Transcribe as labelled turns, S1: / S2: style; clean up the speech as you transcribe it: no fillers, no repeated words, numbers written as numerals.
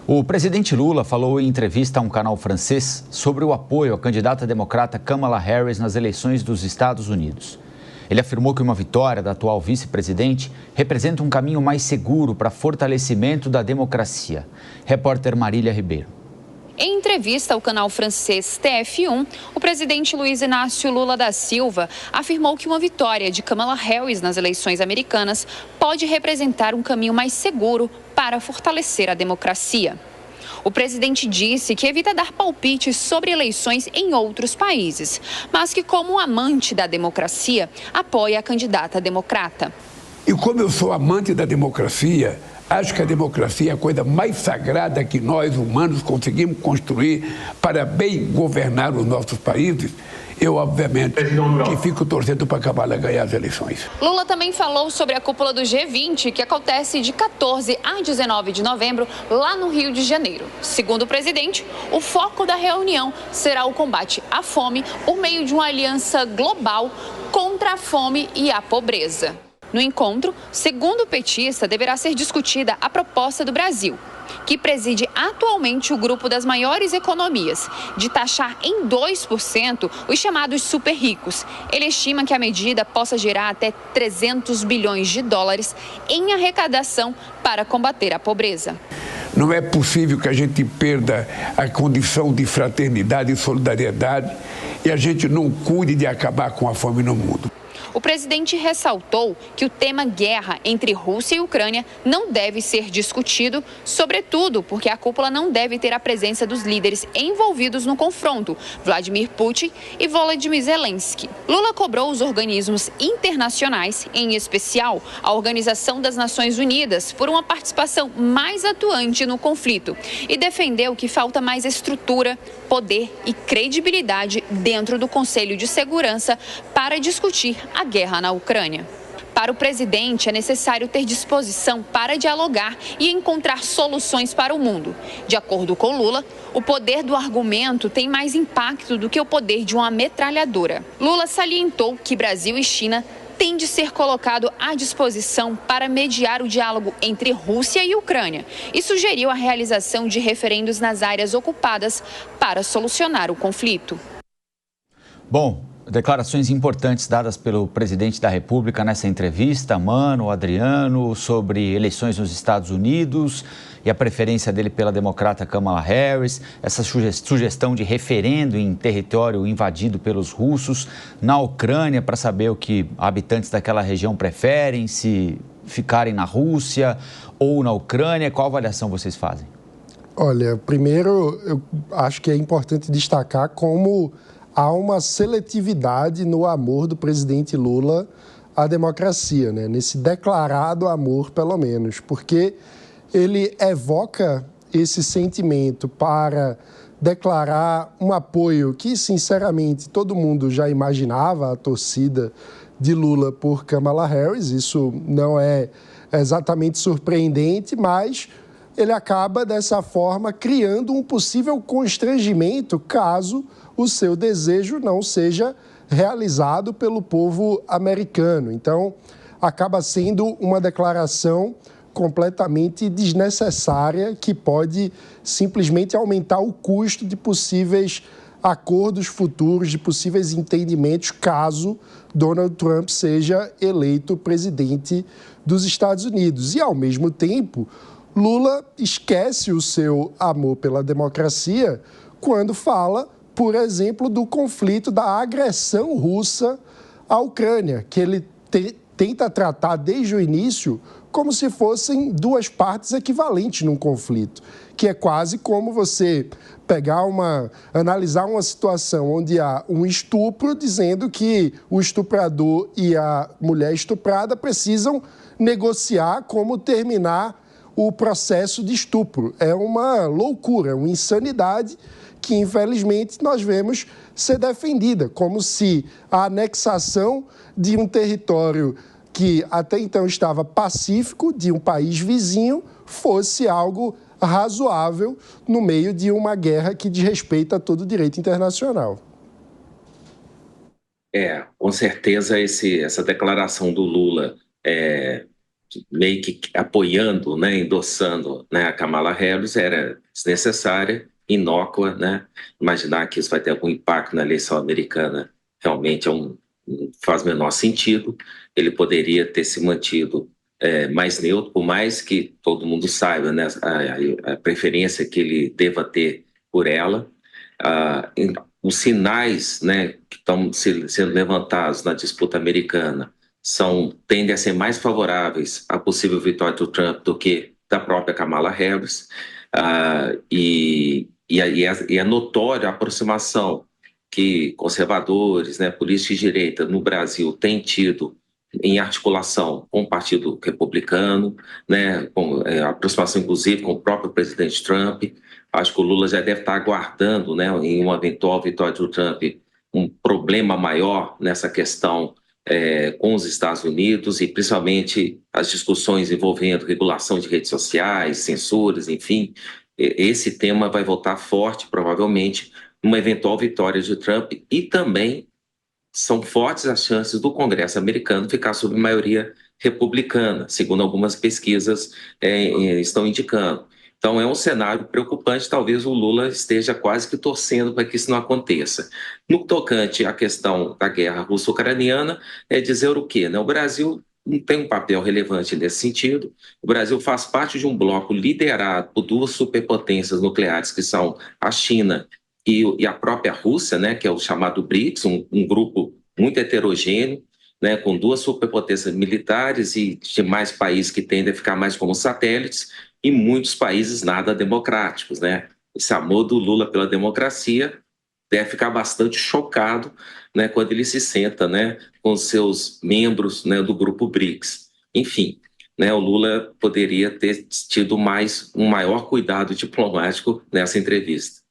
S1: O presidente Lula falou em entrevista a um canal francês sobre o apoio à candidata democrata Kamala Harris nas eleições dos Estados Unidos. Ele afirmou que uma vitória da atual vice-presidente representa um caminho mais seguro para fortalecimento da democracia. Repórter Marília Ribeiro.
S2: Em entrevista ao canal francês TF1, o presidente Luiz Inácio Lula da Silva afirmou que uma vitória de Kamala Harris nas eleições americanas pode representar um caminho mais seguro para fortalecer a democracia. O presidente disse que evita dar palpites sobre eleições em outros países, mas que, como um amante da democracia, apoia a candidata democrata.
S3: E como eu sou amante da democracia, acho que a democracia é a coisa mais sagrada que nós, humanos, conseguimos construir para bem governar os nossos países. Eu, obviamente, que fico torcendo para Kamala ganhar as eleições.
S2: Lula também falou sobre a cúpula do G20, que acontece de 14 a 19 de novembro, lá no Rio de Janeiro. Segundo o presidente, o foco da reunião será o combate à fome por meio de uma aliança global contra a fome e a pobreza. No encontro, segundo o petista, deverá ser discutida a proposta do Brasil, que preside atualmente o grupo das maiores economias, de taxar em 2% os chamados super ricos. Ele estima que a medida possa gerar até 300 bilhões de dólares em arrecadação para combater a pobreza.
S3: Não é possível que a gente perda a condição de fraternidade e solidariedade e a gente não cuide de acabar com a fome no mundo.
S2: O presidente ressaltou que o tema guerra entre Rússia e Ucrânia não deve ser discutido, sobretudo porque a cúpula não deve ter a presença dos líderes envolvidos no confronto, Vladimir Putin e Volodymyr Zelensky. Lula cobrou os organismos internacionais, em especial a Organização das Nações Unidas, por uma participação mais atuante no conflito e defendeu que falta mais estrutura, poder e credibilidade dentro do Conselho de Segurança para discutir a guerra na Ucrânia. Para o presidente, é necessário ter disposição para dialogar e encontrar soluções para o mundo. De acordo com Lula, o poder do argumento tem mais impacto do que o poder de uma metralhadora. Lula salientou que Brasil e China têm de ser colocado à disposição para mediar o diálogo entre Rússia e Ucrânia e sugeriu a realização de referendos nas áreas ocupadas para solucionar o conflito.
S1: Bom, declarações importantes dadas pelo presidente da República nessa entrevista, Mano Adriano, sobre eleições nos Estados Unidos e a preferência dele pela democrata Kamala Harris, essa sugestão de referendo em território invadido pelos russos na Ucrânia para saber o que habitantes daquela região preferem, se ficarem na Rússia ou na Ucrânia. Qual avaliação vocês fazem?
S4: Olha, primeiro eu acho que é importante destacar como há uma seletividade no amor do presidente Lula à democracia, né? Nesse declarado amor, pelo menos, porque ele evoca esse sentimento para declarar um apoio que, sinceramente, todo mundo já imaginava, a torcida de Lula por Kamala Harris. Isso não é exatamente surpreendente, mas ele acaba, dessa forma, criando um possível constrangimento caso o seu desejo não seja realizado pelo povo americano. Então, acaba sendo uma declaração completamente desnecessária que pode simplesmente aumentar o custo de possíveis acordos futuros, de possíveis entendimentos, caso Donald Trump seja eleito presidente dos Estados Unidos. E, ao mesmo tempo, Lula esquece o seu amor pela democracia quando fala, por exemplo, do conflito da agressão russa à Ucrânia, que ele tenta tratar desde o início como se fossem duas partes equivalentes num conflito, que é quase como você analisar uma situação onde há um estupro, dizendo que o estuprador e a mulher estuprada precisam negociar como terminar o processo de estupro. É uma loucura, uma insanidade que, infelizmente, nós vemos ser defendida, como se a anexação de um território que até então estava pacífico, de um país vizinho, fosse algo razoável no meio de uma guerra que desrespeita todo o direito internacional.
S5: Com certeza essa declaração do Lula meio que apoiando, né, endossando, né, a Kamala Harris era desnecessária, inócua, né? Imaginar que isso vai ter algum impacto na eleição americana realmente faz o menor sentido. Ele poderia ter se mantido mais neutro, por mais que todo mundo saiba, né, a preferência que ele deva ter por ela. Os sinais, né, que estão sendo levantados na disputa americana tendem a ser mais favoráveis à possível vitória do Trump do que da própria Kamala Harris. E é notória a aproximação que conservadores, né, políticos de direita no Brasil têm tido em articulação com o Partido Republicano, né, com aproximação inclusive com o próprio presidente Trump. Acho que o Lula já deve estar aguardando, né, em uma eventual vitória do Trump, um problema maior nessa questão com os Estados Unidos e principalmente as discussões envolvendo regulação de redes sociais, censuras, enfim. Esse tema vai voltar forte, provavelmente, numa eventual vitória de Trump, e também são fortes as chances do Congresso americano ficar sob maioria republicana, segundo algumas pesquisas estão indicando. Então, é um cenário preocupante, talvez o Lula esteja quase que torcendo para que isso não aconteça. No tocante à questão da guerra russo-ucraniana, é dizer o quê? O Brasil não tem um papel relevante nesse sentido. O Brasil faz parte de um bloco liderado por duas superpotências nucleares, que são a China e a própria Rússia, né, que é o chamado BRICS, um grupo muito heterogêneo, né, com duas superpotências militares e demais países que tendem a ficar mais como satélites, e muitos países nada democráticos, né? Esse amor do Lula pela democracia deve ficar bastante chocado, né, quando ele se senta, né, com seus membros, né, do grupo BRICS. Enfim, né, o Lula poderia ter tido um maior cuidado diplomático nessa entrevista.